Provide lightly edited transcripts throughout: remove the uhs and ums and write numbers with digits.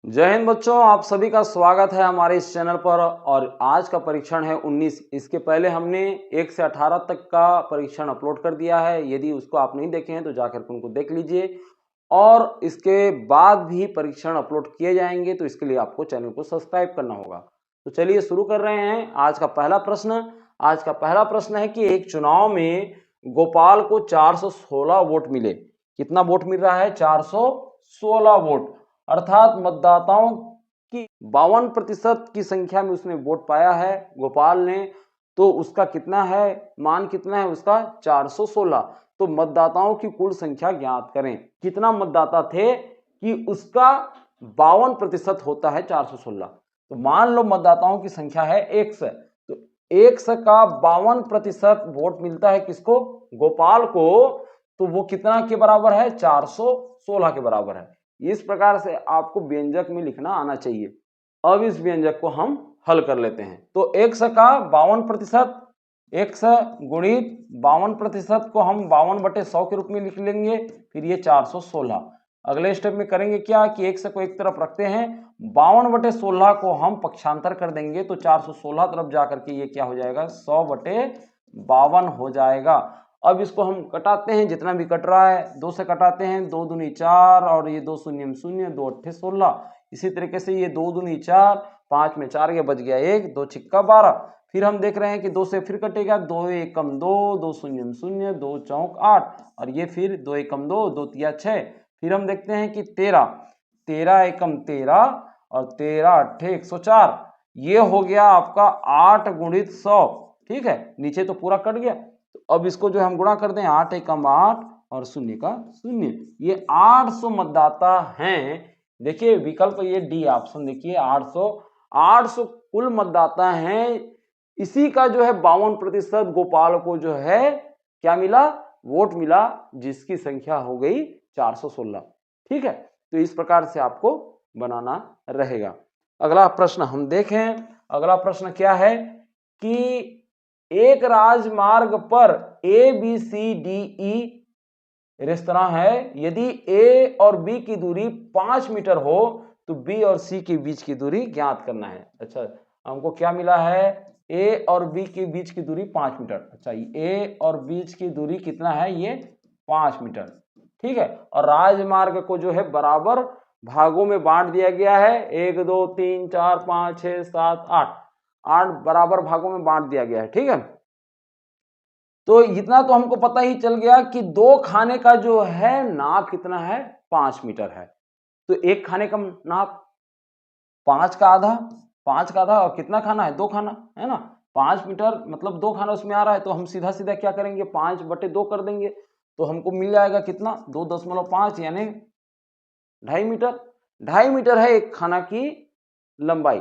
जय हिंद बच्चों, आप सभी का स्वागत है हमारे इस चैनल पर। और आज का परीक्षण है 19। इसके पहले हमने 1 से 18 तक का परीक्षण अपलोड कर दिया है। यदि उसको आप नहीं देखे हैं तो जाकर उनको देख लीजिए। और इसके बाद भी परीक्षण अपलोड किए जाएंगे, तो इसके लिए आपको चैनल को सब्सक्राइब करना होगा। तो चलिए शुरू कर रहे हैं आज का पहला प्रश्न। आज का पहला प्रश्न है कि एक चुनाव में गोपाल को 416 वोट मिले। कितना वोट मिल रहा है? 416 वोट, अर्थात मतदाताओं की 52% की संख्या में उसने वोट पाया है गोपाल ने। तो उसका कितना है, मान कितना है उसका? 416। तो मतदाताओं की कुल संख्या ज्ञात करें। कितना मतदाता थे कि उसका 52% होता है 416। तो मान लो मतदाताओं की संख्या है 100, तो 100 का 52% वोट मिलता है किसको? गोपाल को। तो वो कितना के बराबर है? 416 के बराबर है। इस प्रकार से आपको व्यंजक में लिखना आना चाहिए। अब इस व्यंजक को हम हल कर लेते हैं। तो 100 का 52%, 100 गुणित 52% को हम 52/100 के रूप में लिख लेंगे। फिर ये 416। अगले स्टेप में करेंगे क्या कि 100 को एक तरफ रखते हैं, 52/16 को हम पक्षांतर कर देंगे। तो 416 तरफ जाकर के ये क्या हो जाएगा? 100/52 हो जाएगा। अब इसको हम कटाते हैं, जितना भी कट रहा है 2 से कटाते हैं। 2 दूनी 4 और ये 2 शून्य 0, 2 अट्ठे 16। इसी तरीके से ये 2 दूनी 4, 5 में 4 के बच गया 1, 2 छिक्का 12। फिर हम देख रहे हैं कि 2 से फिर कटेगा, 2 एकम 2, 2 शून्य 0, 2 चौक 8 और ये फिर 2 एकम 2, 2 तिया 6। फिर हम देखते हैं कि 13, 13 एकम 13 और 13 अट्ठे 104। ये हो गया आपका 8 गुणित 100। ठीक है, नीचे तो पूरा कट गया। तो अब इसको जो हम गुणा कर दें, 8 एकम 8 और 0 का 0। ये 800 मतदाता हैं। देखिए विकल्प ये डी ऑप्शन देखिए, 800 कुल मतदाता हैं। इसी का जो है 52% गोपाल को जो है क्या मिला? वोट मिला, जिसकी संख्या हो गई 416। ठीक है, तो इस प्रकार से आपको बनाना रहेगा। अगला प्रश्न हम देखें। अगला प्रश्न क्या है कि एक राजमार्ग पर ABCDE रेस्तरां है। यदि A और B की दूरी 5 मीटर हो तो B और C के बीच की दूरी ज्ञात करना है। अच्छा, हमको क्या मिला है? A और B के बीच की दूरी 5 मीटर। अच्छा, A और बीच की दूरी कितना है? ये 5 मीटर। ठीक है, और राजमार्ग को जो है बराबर भागों में बांट दिया गया है। 1 2 3 4 5 6 7 8 बराबर भागों में बांट दिया गया है। ठीक है, तो इतना तो हमको पता ही चल गया कि 2 खाने का जो है नाप कितना है? 5 मीटर है। तो एक खाने का नाप 5 का आधा, 5 का आधा। और कितना खाना है? 2 खाना है ना। 5 मीटर मतलब 2 खाना उसमें आ रहा है। तो हम सीधा सीधा क्या करेंगे? 5/2 कर देंगे। तो हमको मिल जाएगा कितना? 2.5 यानी 2.5 मीटर। 2.5 मीटर है एक खाना की लंबाई।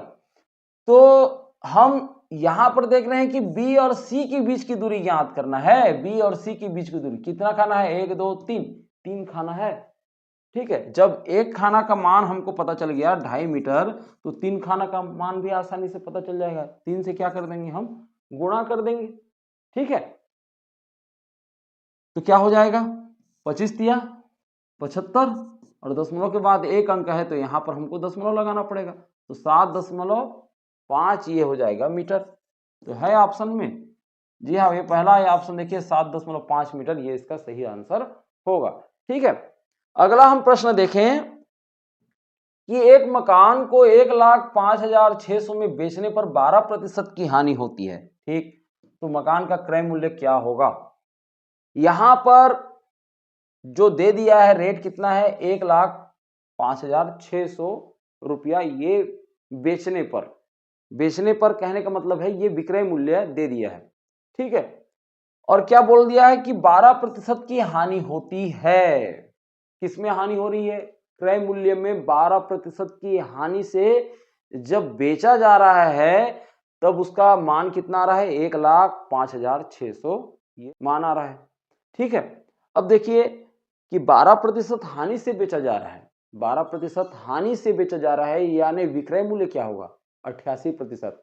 तो हम यहां पर देख रहे हैं कि बी और सी के बीच की दूरी ज्ञात करना है। बी और सी के बीच की दूरी कितना खाना है? 1 2 3, 3 खाना है। ठीक है, जब एक खाना का मान हमको पता चल गया 2.5 मीटर, तो 3 खाना का मान भी आसानी से पता चल जाएगा। 3 से क्या कर देंगे? हम गुणा कर देंगे। ठीक है, तो क्या हो जाएगा? 25 तिया 75 और दशमलव के बाद एक अंक है, तो यहां पर हमको दशमलव लगाना पड़ेगा। तो 7.5 ये हो जाएगा मीटर। तो है ऑप्शन में। जी हाँ, ये पहला है ऑप्शन। देखिए 7.5 मीटर, ये इसका सही आंसर होगा। ठीक है, अगला हम प्रश्न देखें कि एक मकान को 1,05,600 में बेचने पर 12% की हानि होती है। ठीक, तो मकान का क्रय मूल्य क्या होगा? यहां पर जो दे दिया है रेट कितना है? 1,05,600 रुपया। ये बेचने पर, बेचने पर कहने का मतलब है ये विक्रय मूल्य दे दिया है। ठीक है, और क्या बोल दिया है कि 12% की हानि होती है। किसमें हानि हो रही है? क्रय मूल्य में 12% की हानि से जब बेचा जा रहा है तब उसका मान कितना आ रहा है? 1,05,600 ये मान आ रहा है। ठीक है, अब देखिए कि 12% हानि से बेचा जा रहा है। 12% हानि से बेचा जा रहा है, यानी विक्रय मूल्य क्या होगा? 88%।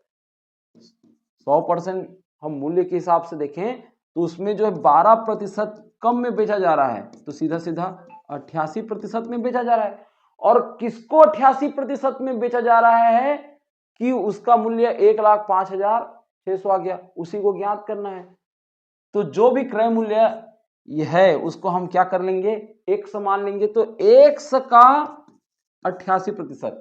100% हम मूल्य के हिसाब से देखें तो उसमें जो है 12% कम में बेचा जा रहा है, तो सीधा सीधा 88% में बेचा जा रहा है। और किसको 88% में बेचा जा रहा है कि उसका मूल्य 1,05,600 आ गया, उसी को ज्ञात करना है। तो जो भी क्रय मूल्य यह है उसको हम क्या कर लेंगे, एक मान लेंगे। तो 100 का 88%,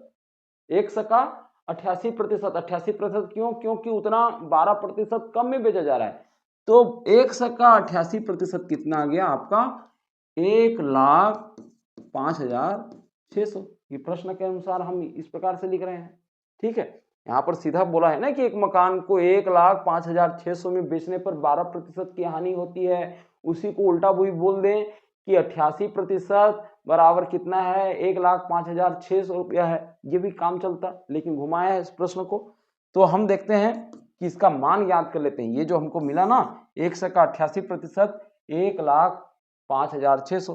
100 का 88%, 88% क्यों, क्योंकि उतना 12% कम में बेचा जा रहा है। तो 100 का 88% कितना आ गया आपका, 1,05,600। ये प्रश्न के अनुसार हम इस प्रकार से लिख रहे हैं। ठीक है, यहाँ पर सीधा बोला है ना कि एक मकान को 1,05,600 में बेचने पर 12% की हानि होती है। उसी को उल्टा भी बोल दें कि 88% बराबर कितना है, 1,05,600 रुपया है, ये भी काम चलता, लेकिन घुमाया है इस प्रश्न को। तो हम देखते हैं कि इसका मान याद कर लेते हैं। ये जो हमको मिला ना 100 का 88%, 1,05,600।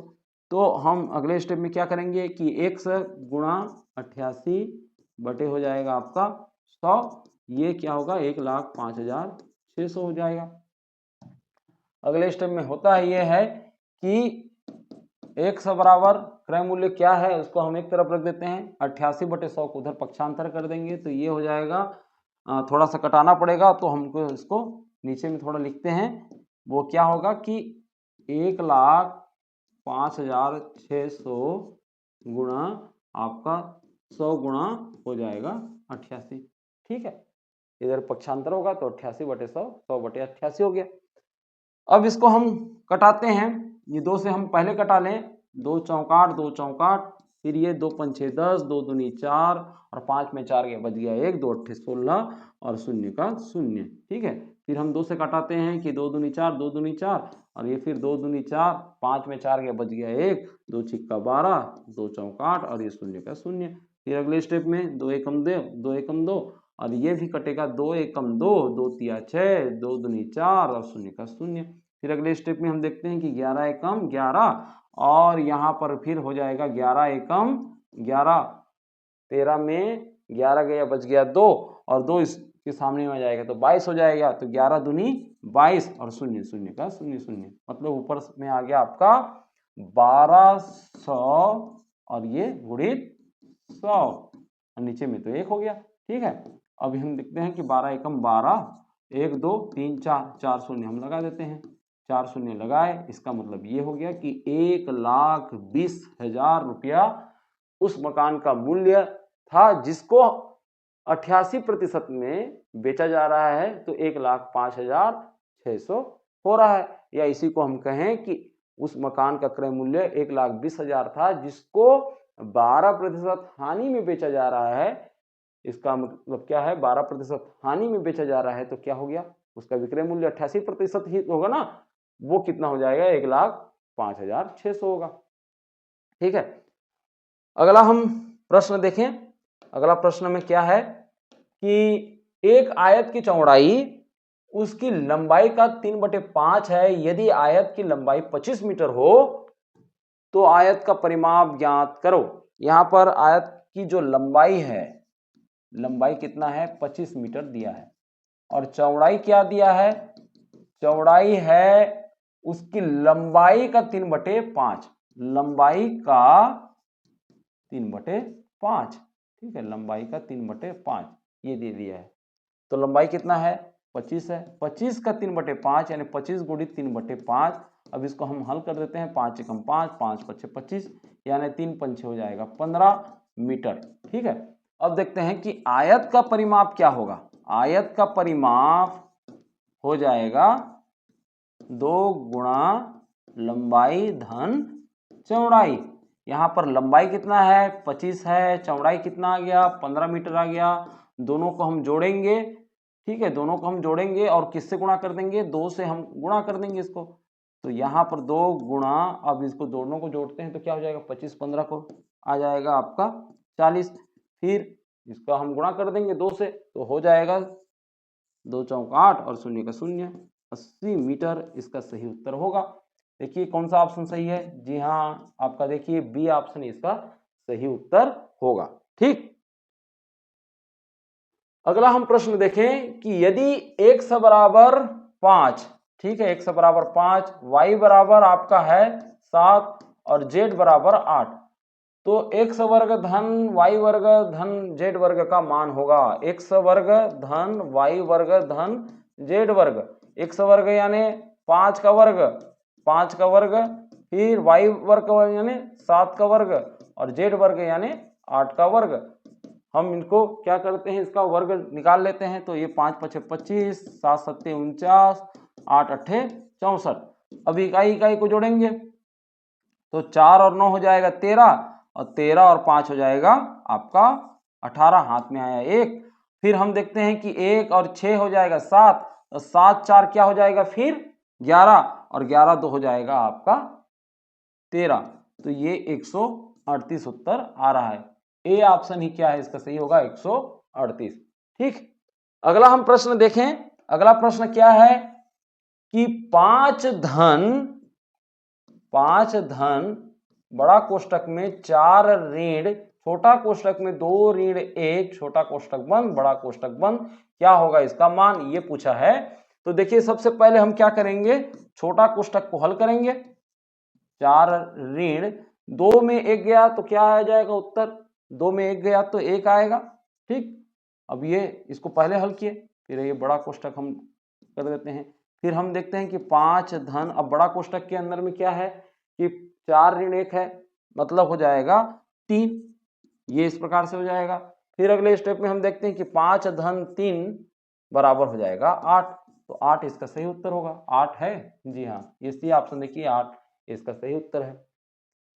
तो हम अगले स्टेप में क्या करेंगे कि 100 गुणा 88 बटे हो जाएगा आपका 100, ये क्या होगा 1,05,600 हो जाएगा। अगले स्टेप में होता है ये है कि 100 बराबर क्रय मूल्य क्या है उसको हम एक तरफ रख देते हैं, 88 बटे 100 को उधर पक्षांतर कर देंगे, तो ये हो जाएगा, थोड़ा सा कटाना पड़ेगा तो हमको इसको नीचे में थोड़ा लिखते हैं। वो क्या होगा कि 1,05,600 गुणा आपका 100 गुणा हो जाएगा 88। ठीक है, इधर पक्षांतर होगा तो 88 बटे 100, 100 बटे 88 हो गया। अब इसको हम कटाते हैं, ये 2 से हम पहले कटा लें, 2 चौकाट 2 चौकाट, फिर ये 2 पंचे 10, 2 दूनी 4 और 5 में 4 गया बच गया 1, 2 अट्ठे 16 और शून्य का शून्य। ठीक है, फिर हम 2 से कटाते हैं कि 2 दूनी 4, 2 दूनी 4 और ये फिर 2 दूनी 4, 5 में 4 गया बच गया 1, 2 छिक्का 12, 2 चौकाट और ये शून्य का शून्य। फिर अगले स्टेप में 2 एकम 2, 2 एकम 2 और ये भी कटेगा 2 एकम 2, 2 तिया 6, 2 दूनी 4 और शून्य का शून्य। फिर अगले स्टेप में हम देखते हैं कि 11 एकम 11 और यहाँ पर फिर हो जाएगा 11 एकम 11, 13 में 11 गया बच गया 2 और 2 इसके सामने में आ जाएगा तो 22 हो जाएगा। तो 11 दूनी 22 और शून्य शून्य का शून्य शून्य, मतलब ऊपर में आ गया आपका 1200 और ये गुणित 100 और नीचे में तो 1 हो गया। ठीक है, अभी हम देखते हैं कि 12 एकम 12, 1 2 3 4, 4 शून्य हम लगा देते हैं, 4 शून्य लगाए, इसका मतलब ये हो गया कि 1,20,000 रुपया उस मकान का मूल्य था जिसको 88% में बेचा जा रहा है, तो 1,05,600 हो रहा है। या इसी को हम कहें कि उस मकान का क्रय मूल्य 1,20,000 था जिसको 12% हानि में बेचा जा रहा है। इसका मतलब क्या है, 12% हानि में बेचा जा रहा है तो क्या हो गया, उसका विक्रय मूल्य 88% ही होगा ना, वो कितना हो जाएगा 1,05,600 होगा। ठीक है, अगला हम प्रश्न देखें। अगला प्रश्न में क्या है कि एक आयत की चौड़ाई उसकी लंबाई का 3/5 है। यदि आयत की लंबाई 25 मीटर हो तो आयत का परिमाप ज्ञात करो। यहां पर आयत की जो लंबाई है, लंबाई कितना है 25 मीटर दिया है और चौड़ाई क्या दिया है, चौड़ाई है उसकी लंबाई का 3/5, लंबाई का 3/5। ठीक है, लंबाई का 3/5 ये दे दिया है। तो लंबाई कितना है 25 है, 25 का 3/5 यानी 25 गुणित 3/5। अब इसको हम हल कर देते हैं, 5 एकम 5, 5 पच्चे 25 यानी 3 पंचे हो जाएगा 15 मीटर। ठीक है, अब देखते हैं कि आयत का परिमाप क्या होगा। आयत का परिमाप हो जाएगा 2 गुणा लंबाई धन चौड़ाई। यहां पर लंबाई कितना है 25 है, चौड़ाई कितना आ गया 15 मीटर आ गया। दोनों को हम जोड़ेंगे, ठीक है, दोनों को हम जोड़ेंगे और किससे गुणा कर देंगे, 2 से हम गुणा कर देंगे इसको। तो यहाँ पर 2 गुणा, अब इसको दोनों को जोड़ते हैं तो क्या हो जाएगा 25 15 को आ जाएगा आपका 40। फिर इसका हम गुणा कर देंगे 2 से तो हो जाएगा 2 चौकाट और शून्य का शून्य, 80 मीटर इसका सही उत्तर होगा। देखिए कौन सा ऑप्शन सही है, जी हाँ आपका देखिए बी ऑप्शन इसका सही उत्तर होगा। ठीक, अगला हम प्रश्न देखें कि यदि x बराबर 5, ठीक है, x बराबर 5, y बराबर आपका है 7 और z बराबर 8, तो x वर्ग धन y वर्ग धन z वर्ग का मान होगा x वर्ग धन y वर्ग धन z वर्ग। x वर्ग यानी 5 का वर्ग, 5 का वर्ग, फिर y वर्ग यानी 7 का वर्ग और z वर्ग यानी 8 का वर्ग। हम इनको क्या करते हैं, इसका वर्ग निकाल लेते हैं। तो ये 5 पचे 25, 7 सत्ते 49, 8 अट्ठे 64। अब इकाई इकाई को जोड़ेंगे तो 4 और 9 हो जाएगा 13 और 13 और 5 हो जाएगा आपका 18। हाथ में आया 1। फिर हम देखते हैं कि 1 और 6 हो जाएगा 7 और 7 4 क्या हो जाएगा फिर 11 और 11 2 हो जाएगा आपका 13। तो ये 138 उत्तर आ रहा है। ए ऑप्शन ही क्या है इसका सही होगा 138। ठीक, अगला हम प्रश्न देखें। अगला प्रश्न क्या है कि 5 धन बड़ा कोष्टक में 4 ऋण छोटा कोष्टक में 2 ऋण 1 छोटा कोष्टक बंद बड़ा कोष्टक बंद, क्या होगा इसका मान, ये पूछा है। तो देखिए सबसे पहले हम क्या करेंगे, छोटा कोष्टक को हल करेंगे। 4 ऋण 2 में 1 गया तो क्या आ जाएगा उत्तर, 2 में 1 गया तो 1 आएगा। ठीक, अब ये इसको पहले हल किए, फिर ये बड़ा कोष्टक हम कर देते हैं। फिर हम देखते हैं कि 5 धन, अब बड़ा कोष्टक के अंदर में क्या है कि 4 ऋण 1 है, मतलब हो जाएगा 3, ये इस प्रकार से हो जाएगा। फिर अगले स्टेप में हम देखते हैं कि 5 धन 3 बराबर हो जाएगा 8, तो 8 इसका सही उत्तर होगा। 8 है, जी हाँ, इसी ऑप्शन देखिए 8 इसका सही उत्तर है।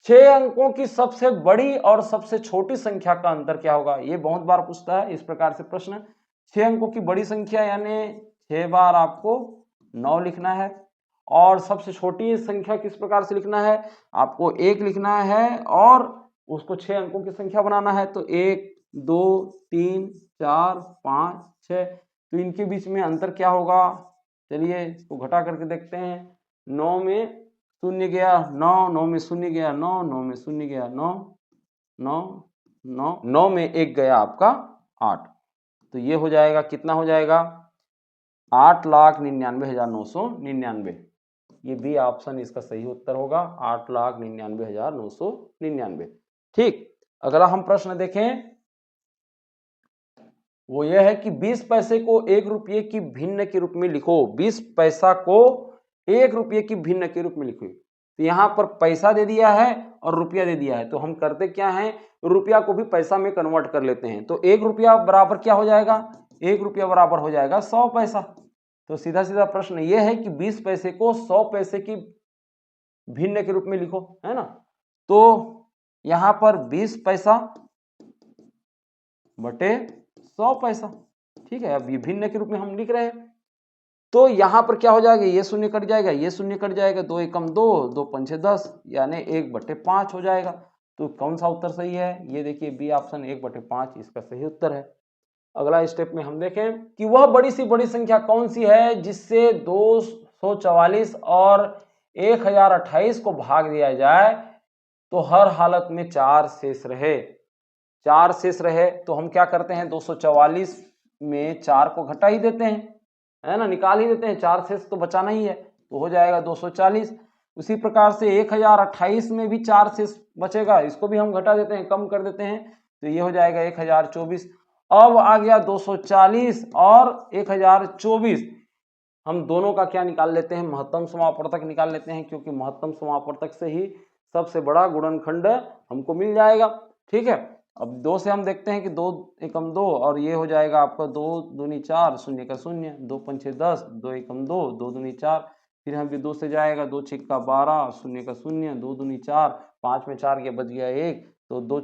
6 अंकों की सबसे बड़ी और सबसे छोटी संख्या का अंतर क्या होगा, ये बहुत बार पूछता है इस प्रकार से प्रश्न। 6 अंकों की बड़ी संख्या यानी 6 बार आपको 9 लिखना है, और सबसे छोटी संख्या किस प्रकार से लिखना है, आपको 1 लिखना है और उसको 6 अंकों की संख्या बनाना है। तो 1 2 3 4 5 6, तो इनके बीच में अंतर क्या होगा, चलिए इसको घटा करके देखते हैं। 9 में 0 गया 9, 9 में 0 गया 9, 9 में 0 गया 9, 9 9 9 में 1 गया आपका 8, तो ये हो जाएगा कितना हो जाएगा 8,99,999। ये बी ऑप्शन इसका सही उत्तर होगा 8,99,999। ठीक, अगला हम प्रश्न देखें, वो यह है कि 20 पैसे को 1 रुपये की भिन्न के रूप में लिखो। 20 पैसा को 1 रुपये की भिन्न के रूप में लिखो। तो यहाँ पर पैसा दे दिया है और रुपया दे दिया है, तो हम करते क्या हैं, रुपया को भी पैसा में कन्वर्ट कर लेते हैं। तो 1 रुपया बराबर क्या हो जाएगा, 1 रुपया बराबर हो जाएगा 100 पैसा। तो सीधा सीधा प्रश्न ये है कि 20 पैसे को 100 पैसे की भिन्न के रूप में लिखो, है ना। तो यहाँ पर 20 पैसा बटे 100 पैसा, ठीक है, अब ये भिन्न के रूप में हम लिख रहे हैं। तो यहाँ पर क्या हो जाएगा, ये शून्य कट जाएगा, ये शून्य कट जाएगा, 2 एकम 2, 2 पंचे 10, यानी 1/5 हो जाएगा। तो कौन सा उत्तर सही है, ये देखिए बी ऑप्शन 1/5 इसका सही उत्तर है। अगला स्टेप में हम देखें कि वह बड़ी सी बड़ी संख्या कौन सी है जिससे 244 और 1028 को भाग दिया जाए तो हर हालत में 4 शेष रहे। 4 शेष रहे तो हम क्या करते हैं, 244 में 4 को घटा ही देते हैं, है ना, निकाल ही देते हैं, 4 शेष तो बचाना ही है, तो हो जाएगा 240। उसी प्रकार से 1028 में भी 4 शेष बचेगा, इसको भी हम घटा देते हैं, कम कर देते हैं, तो ये हो जाएगा 1024। अब आ गया 240 और 1024, हम दोनों का क्या निकाल लेते हैं, महत्तम समापवर्तक निकाल लेते हैं, क्योंकि महत्तम समापवर्तक से ही सबसे बड़ा गुणनखंड हमको मिल जाएगा। ठीक है, अब 2 से हम देखते हैं कि 2 एकम 2 और ये हो जाएगा आपका 2 दूनी 4, शून्य का शून्य, 2 पंचे 10, 2 एकम 2, 2 दूनी 4, फिर हम भी 2 से जाएगा, 2 छिक्का 12, शून्य का शून्य, 2 दूनी 4, 5 में 4 के बच गया 1, तो 2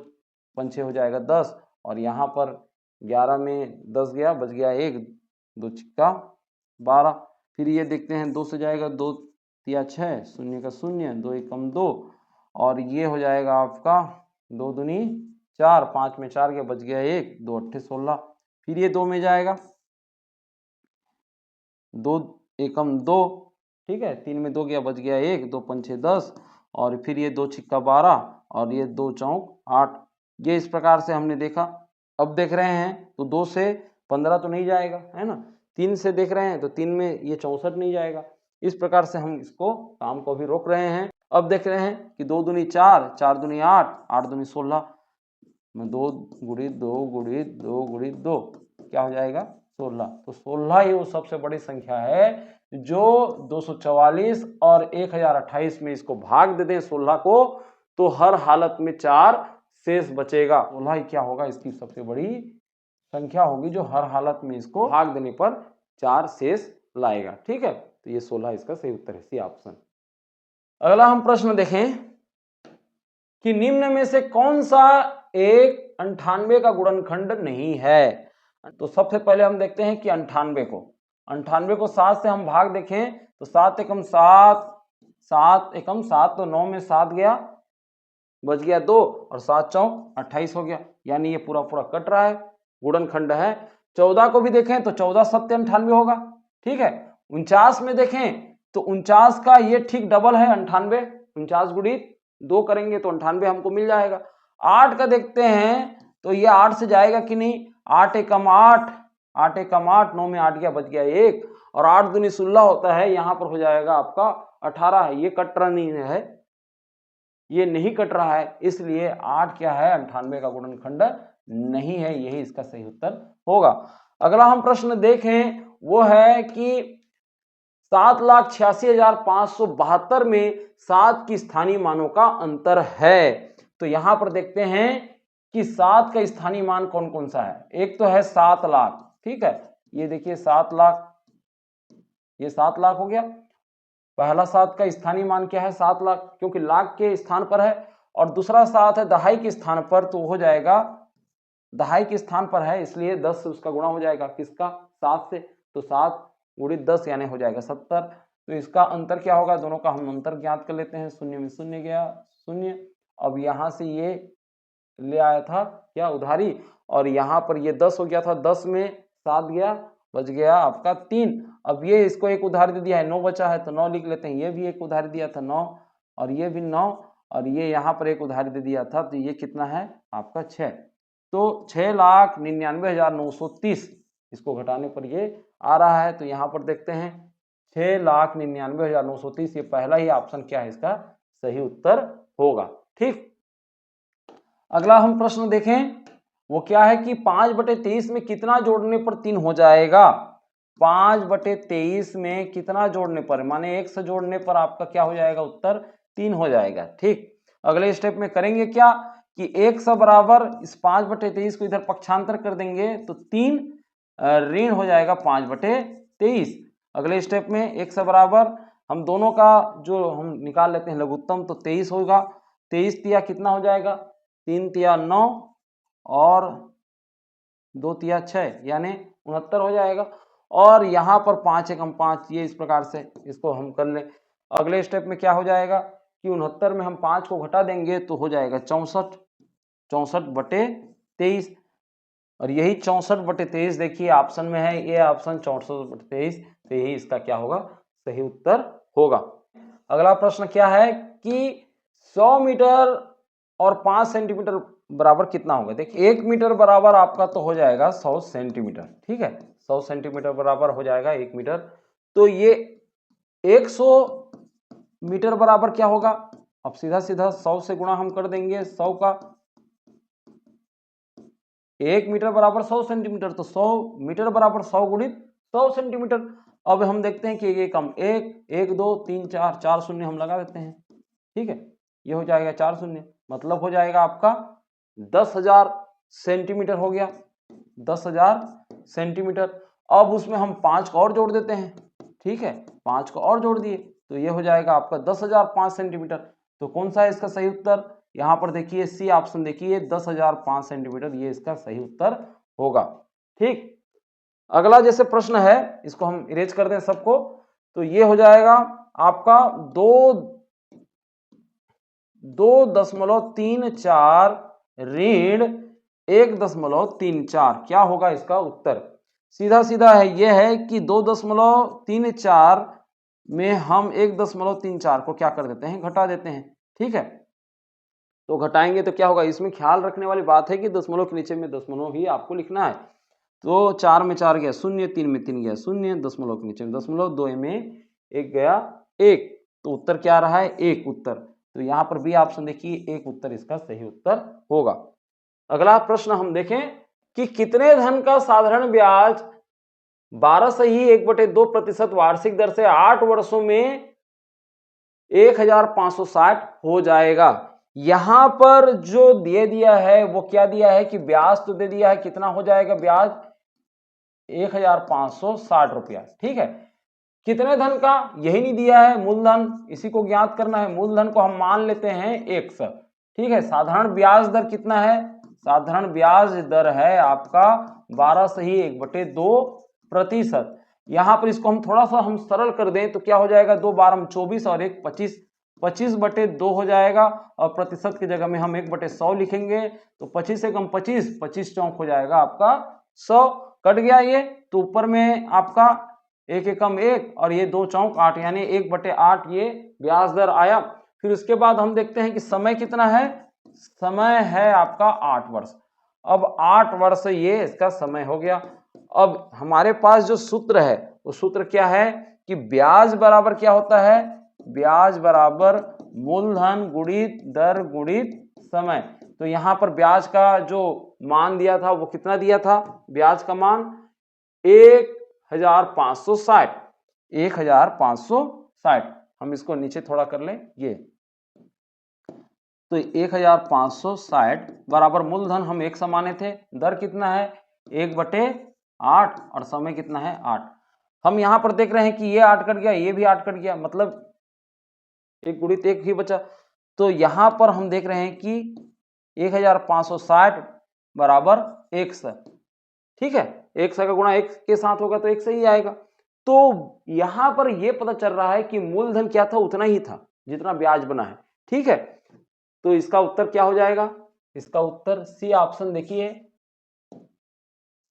पंचे हो जाएगा 10, और यहाँ पर 11 में 10 गया, बच गया 1, 2 छिक्का 12, फिर ये देखते हैं 2 से जाएगा, 2 तिया 6, शून्य का शून्य, 2 एकम 2, और ये हो जाएगा आपका 2 दूनी 4, 5 में 4 के बच गया 1, 2 अट्ठे 16, फिर ये 2 में जाएगा, 2 एकम 2, ठीक है, 3 में 2 गया, बच गया 1, 2 पंचे 10, और फिर ये 2 छिक्का 12 और ये 2 चौक 8, ये इस प्रकार से हमने देखा। अब देख रहे हैं तो 2 से 15 तो नहीं जाएगा, है ना, 3 से देख रहे हैं तो 3 में ये 64 नहीं जाएगा। इस प्रकार से हम इसको काम को भी रोक रहे हैं। अब देख रहे हैं कि 2 दूनी 4, 4 दूनी 8, 8 दूनी 16, 2 गुणित 2 गुणित 2 गुणित 2 क्या हो जाएगा 16। तो 16 ही वो सबसे बड़ी संख्या है जो 244 और 1028 में इसको भाग दे दें 16 को तो हर हालत में 4 शेष बचेगा। 16 ही क्या होगा इसकी सबसे बड़ी संख्या होगी जो हर हालत में इसको भाग देने पर 4 शेष लाएगा। ठीक है, तो ये 16 इसका सही उत्तर है, सी ऑप्शन। अगला हम प्रश्न देखें कि निम्न में से कौन सा एक 98 का गुणनखंड नहीं है। तो सबसे पहले हम देखते हैं कि 98 को 7 से हम भाग देखें तो 7 एकम 7, 7 एकम 7 तो 9 में 7 गया, बच गया 2 और 7 चौक 28 हो गया, यानी ये पूरा पूरा कट रहा है, गुणनखंड है। 14 को भी देखें तो 14 7 98 होगा। ठीक है, 49 में देखें तो 49 का ये ठीक डबल है 98, 49 गुणित 2 करेंगे तो 98 हमको मिल जाएगा। 8 का देखते हैं तो ये 8 से जाएगा कि नहीं, 8 एकम 8, 8 एकम 8, 9 में 8 गया, बच गया 1 और 8 दूनी 16 होता है, यहाँ पर हो जाएगा आपका 18 है, ये कट रहा नहीं है, ये नहीं कट रहा है, इसलिए 8 क्या है 98 का गुणनखंड नहीं है, यही इसका सही उत्तर होगा। अगला हम प्रश्न देखें वो है कि 7,86,572 में 7 की स्थानीय मानों का अंतर है। तो यहां पर देखते हैं कि 7 का स्थानीय मान कौन कौन सा है। एक तो है 7 लाख, ठीक है, ये देखिए 7 लाख, ये 7 लाख हो गया। पहला 7 का स्थानीय मान क्या है 7 लाख, क्योंकि लाख के स्थान पर है, और दूसरा 7 है दहाई के स्थान पर, तो हो जाएगा दहाई के स्थान पर है इसलिए 10 से उसका गुणा हो जाएगा, किसका 7 से, तो 7 गुणित 10 यानी हो जाएगा 70। तो इसका अंतर क्या होगा, दोनों का हम अंतर ज्ञात कर लेते हैं, शून्य में शून्य गया शून्य, अब यहां से ये ले आया था क्या उधारी, और यहाँ पर ये 10 हो गया था, 10 में 7 गया, बच गया आपका 3। अब ये इसको एक उधारी दे दिया है, 9 बचा है तो 9 लिख लेते हैं, ये भी एक उधारी दिया था 9, और ये भी 9, और ये यहाँ पर एक उधारी दे दिया था, तो ये कितना है आपका 6। तो 6,99,930 इसको घटाने पर ये आ रहा है। तो यहाँ पर देखते हैं 6,99,930, ये पहला ही ऑप्शन क्या है इसका सही उत्तर होगा। ठीक, अगला हम प्रश्न देखें वो क्या है कि 5/23 में कितना जोड़ने पर 3 हो जाएगा। 5/23 में कितना जोड़ने पर, माने 1 से जोड़ने पर आपका क्या हो जाएगा उत्तर 3 हो जाएगा। ठीक, अगले स्टेप में करेंगे क्या कि 1 से बराबर इस 5/23 को इधर पक्षांतर कर देंगे तो 3 ऋण हो जाएगा 5/23। अगले स्टेप में 1 से बराबर हम दोनों का जो हम निकाल लेते हैं लघुत्तम, तो 23 होगा, 23 तिया कितना हो जाएगा 3 तिया 9 और 2 तिया 6 यानी 69 हो जाएगा। और यहाँ पर 5 एकम 5, ये इस प्रकार से इसको हम कर लें। अगले स्टेप में क्या हो जाएगा कि 69 में हम 5 को घटा देंगे तो हो जाएगा 64, 64/23, और यही 64/23 देखिए ऑप्शन में है, ये ऑप्शन 64/23, तो यही इसका क्या होगा सही उत्तर होगा। अगला प्रश्न क्या है कि 100 मीटर और 5 सेंटीमीटर बराबर कितना होगा। देखिए 1 मीटर बराबर आपका तो हो जाएगा 100 सेंटीमीटर, ठीक है, 100 सेंटीमीटर बराबर हो जाएगा 1 मीटर, तो ये 100 मीटर बराबर क्या होगा, अब सीधा सीधा 100 से गुणा हम कर देंगे 100 का, 1 मीटर बराबर 100 सेंटीमीटर, तो 100 मीटर बराबर 100 गुणित 100 सेंटीमीटर। अब हम देखते हैं कि ये कम 1 1 2 3 4 4 शून्य हम लगा देते हैं, ठीक है, ये हो जाएगा 4 शून्य, मतलब हो जाएगा आपका 10,000 सेंटीमीटर हो गया, 10,000 सेंटीमीटर। अब उसमें हम 5 को और जोड़ देते हैं, ठीक है, 5 को और जोड़ दिए तो ये हो जाएगा आपका 10,005 सेंटीमीटर। तो कौन सा है इसका सही उत्तर, यहाँ पर देखिए सी ऑप्शन देखिए 10,005 सेंटीमीटर, ये इसका सही उत्तर होगा। ठीक, अगला जैसे प्रश्न है इसको हम इरेज कर दें सबको, तो ये हो जाएगा आपका 2.34 ऋण 1.34, क्या होगा इसका उत्तर। सीधा सीधा है, ये है कि 2.34 में हम 1.34 को क्या कर देते हैं घटा देते हैं, ठीक है, तो घटाएंगे तो क्या होगा, इसमें ख्याल रखने वाली बात है कि दशमलव के नीचे में दशमलव ही आपको लिखना है। तो 4 में 4 गया शून्य, 3 में 3 गया शून्य, दशमलव के नीचे में दशमलव, 2 में 1 गया 1, तो उत्तर क्या आ रहा है 1 उत्तर। तो यहाँ पर बी ऑप्शन देखिए एक उत्तर इसका सही उत्तर होगा। अगला प्रश्न हम देखें कि कितने धन का साधारण ब्याज 12 सही 1/2% वार्षिक दर से 8 वर्षों में 1560 हो जाएगा। यहां पर जो दे दिया है वो क्या दिया है कि ब्याज तो दे दिया है, कितना हो जाएगा ब्याज 1560 रुपया। ठीक है, कितने धन का यही नहीं दिया है, मूलधन इसी को ज्ञात करना है। मूलधन को हम मान लेते हैं 100। ठीक है, साधारण ब्याज दर कितना है, साधारण ब्याज दर है आपका 12 सही 1/2%। यहां पर इसको हम थोड़ा सा हम सरल कर दें तो क्या हो जाएगा, 2 12 24 और 1 25, 25/2 हो जाएगा और प्रतिशत की जगह में हम 1/100 लिखेंगे तो 25 से कम 25, 25 चौक हो जाएगा आपका 100। कट गया ये तो ऊपर में आपका 1 एकम 1 और ये 2 चौक 8 यानी 1/8 ये ब्याज दर आया। फिर उसके बाद हम देखते हैं कि समय कितना है, समय है आपका 8 वर्ष। अब 8 वर्ष ये इसका समय हो गया। अब हमारे पास जो सूत्र है वो सूत्र क्या है कि ब्याज बराबर क्या होता है, ब्याज बराबर मूलधन गुणित दर गुणित समय। तो यहां पर ब्याज का जो मान दिया था वो कितना दिया था, ब्याज का मान 1560, 1560। हम इसको नीचे थोड़ा कर लें, ये तो 1560 बराबर मूलधन हम 1 माने थे, दर कितना है 1/8 और समय कितना है 8। हम यहां पर देख रहे हैं कि ये 8 कट गया, ये भी 8 कट गया, मतलब 1 गुणित 1 ही बचा। तो यहां पर हम देख रहे हैं कि 1560 बराबर 100। ठीक है, 100 का गुणा 1 के साथ होगा तो 100 ही आएगा। तो यहां पर यह पता चल रहा है कि मूलधन क्या था, उतना ही था जितना ब्याज बना है। ठीक है, तो इसका उत्तर क्या हो जाएगा, इसका उत्तर सी ऑप्शन देखिए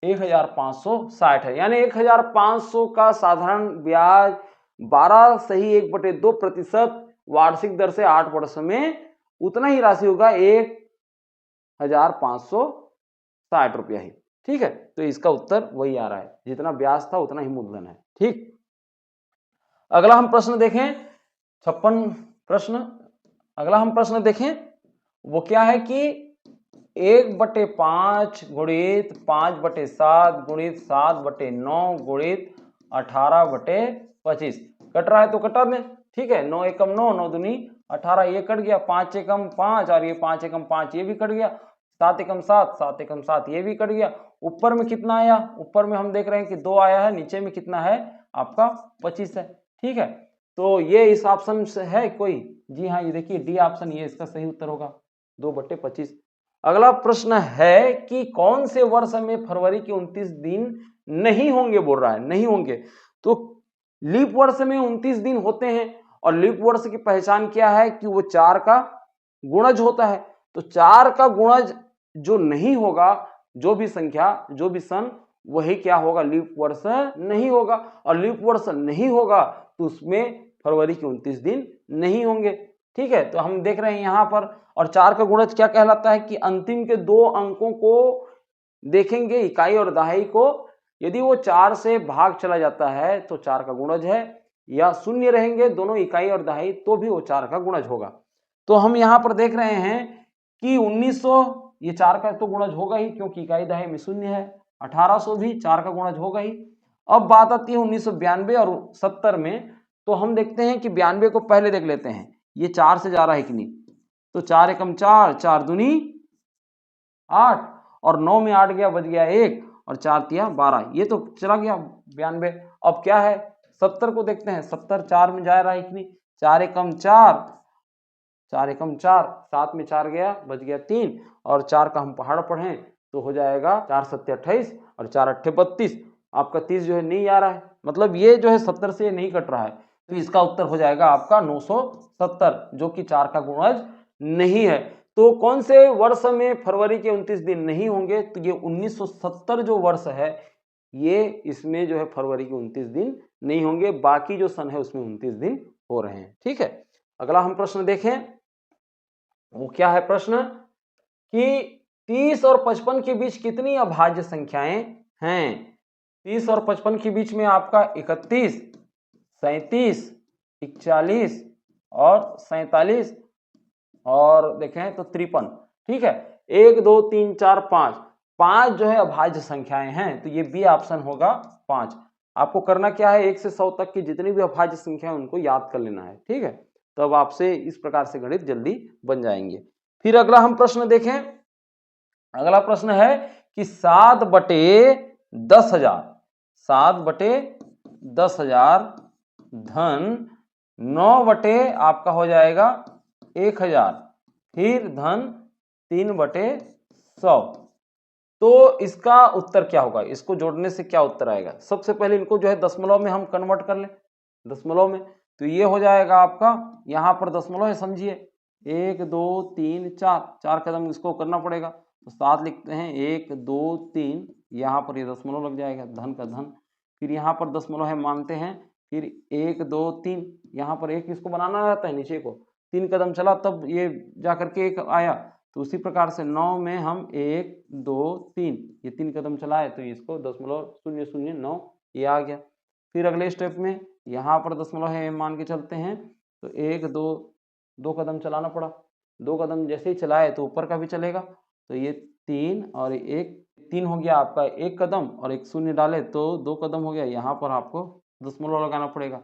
1560 है। यानी 1500 का साधारण ब्याज 12 सही 1/2% वार्षिक दर से 8 वर्ष में उतना ही राशि होगा 1560 रुपया ही। ठीक है, तो इसका उत्तर वही आ रहा है, जितना ब्याज था उतना ही मूलधन है। ठीक, अगला हम प्रश्न देखें 56 प्रश्न। अगला हम प्रश्न देखें वो क्या है कि 1/5 गुणित 5/7 गुणित 7/9 गुणित 18/25। कट रहा है तो कटा दें। ठीक है, 9 एकम 9, 9 दूनी 18, ये कट गया, 5 एकम 5 और ये 5 एकम 5 ये भी कट गया, 7 एकम 7, 7 एकम 7 ये भी कट गया। ऊपर में कितना आया, ऊपर में हम देख रहे हैं कि 2 आया है, नीचे में कितना है आपका 25 है। ठीक है, तो ये इस ऑप्शन से है कोई, जी हाँ, ये देखिए डी ऑप्शन ये इसका सही उत्तर होगा 2/25। अगला प्रश्न है कि कौन से वर्ष में फरवरी के 29 दिन नहीं होंगे, बोल रहा है नहीं होंगे। तो लीप वर्ष में 29 दिन होते हैं और लीप वर्ष की पहचान क्या है कि वो 4 का गुणज होता है। तो 4 का गुणज जो नहीं होगा, जो भी संख्या जो भी सन, वही क्या होगा, लीप वर्ष नहीं होगा। और लीप वर्ष नहीं होगा तो उसमें फरवरी के 29 दिन नहीं होंगे। ठीक है, तो हम देख रहे हैं यहां पर। और 4 का गुणज क्या कहलाता है कि अंतिम के 2 अंकों को देखेंगे, इकाई और दहाई को, यदि वो 4 से भाग चला जाता है तो 4 का गुणज है, या शून्य रहेंगे दोनों इकाई और दहाई तो भी वो 4 का गुणज होगा। तो हम यहां पर देख रहे हैं कि 1900 ये 4 का तो गुणज होगा ही क्योंकि इकाई दहाई में शून्य है। 1800 भी 4 का गुणज होगा ही। अब बात आती है 1992 और 70 में। तो हम देखते हैं कि 92 को पहले देख लेते हैं, ये 4 से जा रहा है कि नहीं। तो 4 एकम 4, 4 दूनी 8 और 9 में 8 गया, बच गया 1 और 4 तिया 12, ये तो चला गया 92। अब क्या है 70 को देखते हैं, 70 4 में जा रहा है कि नहीं। 4 एकम 4, 4 एकम 4, 7 में 4 गया, बच गया 3 और 4 का हम पहाड़ पढ़ें तो हो जाएगा 4 7 28 और 4 8 32। आपका 30 जो है नहीं आ रहा है, मतलब ये जो है 70 से नहीं कट रहा है। तो इसका उत्तर हो जाएगा आपका 970, जो कि 4 का गुणज नहीं है। तो कौन से वर्ष में फरवरी के 29 दिन नहीं होंगे, तो ये 1970 जो वर्ष है ये, इसमें जो है फरवरी के 29 दिन नहीं होंगे, बाकी जो सन है उसमें 29 दिन हो रहे हैं। ठीक है, अगला हम प्रश्न देखें वो क्या है प्रश्न कि 30 और 55 के बीच कितनी अभाज्य संख्याएं हैं। 30 और 55 के बीच में आपका 31, 37, 41 और 47 और देखें तो 53। ठीक है, 1 2 3 4 5, 5 जो है अभाज्य संख्याएं हैं, तो ये बी ऑप्शन होगा 5। आपको करना क्या है, 1 से 100 तक की जितनी भी अभाज्य संख्या है उनको याद कर लेना है। ठीक है, तब आपसे इस प्रकार से गणित जल्दी बन जाएंगे। फिर अगला हम प्रश्न देखें। अगला प्रश्न है कि 7/10,000, 7/10,000 धन 9 आपका हो जाएगा 1000, फिर धन 3/100। तो इसका उत्तर क्या होगा, इसको जोड़ने से क्या उत्तर आएगा। सबसे पहले इनको जो है दशमलव में हम कन्वर्ट कर लें, दशमलव में, तो ये हो जाएगा आपका, यहाँ पर दशमलव है समझिए, 1 2 3 4, 4 कदम इसको करना पड़ेगा, तो 7 लिखते हैं, 1 2 3, यहाँ पर ये दशमलव लग जाएगा, धन का धन, फिर यहाँ पर दशमलव है मानते हैं, फिर 1 2 3, यहाँ पर एक इसको बनाना रहता है नीचे को, 3 कदम चला तब ये जा करके एक आया, तो उसी प्रकार से 9 में हम 1 2 3, ये 3 कदम चलाए तो इसको 0.009 ये आ गया। फिर अगले स्टेप में यहाँ पर दशमलव है मान के चलते हैं, तो 1 2 कदम चलाना पड़ा, 2 कदम जैसे ही चलाए तो ऊपर का भी चलेगा, तो ये 3 और 1, 3 हो गया आपका 1 कदम, और एक शून्य डाले तो 2 कदम हो गया, यहाँ पर आपको दशमलव लगाना पड़ेगा।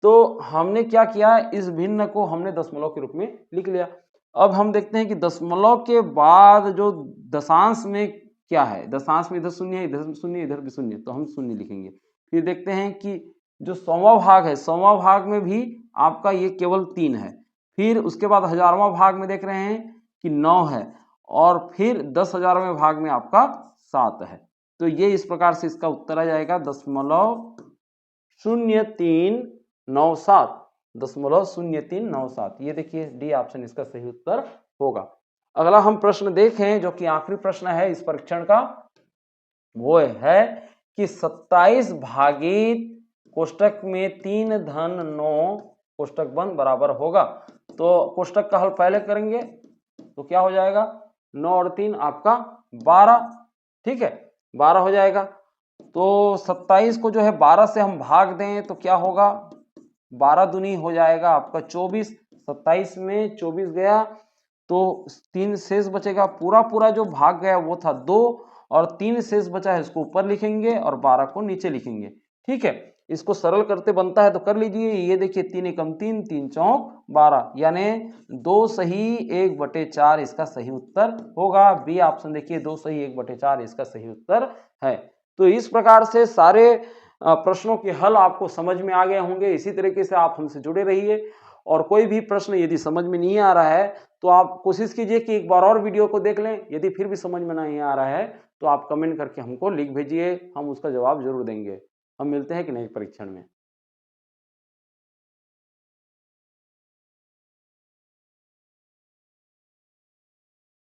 तो हमने क्या किया, इस भिन्न को हमने दशमलव के रूप में लिख लिया। अब हम देखते हैं कि दशमलव के बाद जो दशांश में क्या है, दशांश में इधर शून्य है, इधर शून्य, इधर भी शून्य, तो हम शून्य लिखेंगे। फिर देखते हैं कि जो 100वां भाग है, 100वां भाग में भी आपका ये केवल 3 है, फिर उसके बाद 1000वां भाग में देख रहे हैं कि 9 है, और फिर 10,000वें भाग में आपका 7 है। तो ये इस प्रकार से इसका उत्तर आ जाएगा 0.0397, 0.0397। ये देखिए डी ऑप्शन इसका सही उत्तर होगा। अगला हम प्रश्न देखें जो कि आखिरी प्रश्न है इस परीक्षण का, वो है कि 27 भागित कोष्टक में 3 धन 9 कोष्टक बंद बराबर होगा। तो कोष्टक का हल पहले करेंगे तो क्या हो जाएगा, 9 और 3 आपका 12। ठीक है, 12 हो जाएगा। तो 27 को जो है 12 से हम भाग दें तो क्या होगा, 12 दूनी हो जाएगा आपका 24, 27 में 24 गया तो 3 शेष बचेगा, पूरा पूरा जो भाग गया वो था 2, और 3 शेष बचा है इसको ऊपर लिखेंगे और 12 को नीचे लिखेंगे। ठीक है, इसको सरल करते बनता है तो कर लीजिए। ये देखिए 3 एकम 3, 3 चौक 12, यानी 2 सही 1/4 इसका सही उत्तर होगा। बी ऑप्शन देखिए 2 सही 1/4 इसका सही उत्तर है। तो इस प्रकार से सारे प्रश्नों के हल आपको समझ में आ गए होंगे। इसी तरीके से आप हमसे जुड़े रहिए, और कोई भी प्रश्न यदि समझ में नहीं आ रहा है तो आप कोशिश कीजिए कि एक बार और वीडियो को देख लें। यदि फिर भी समझ में नहीं आ रहा है तो आप कमेंट करके हमको लिख भेजिए, हम उसका जवाब जरूर देंगे। हम मिलते हैं कि नए परीक्षण में।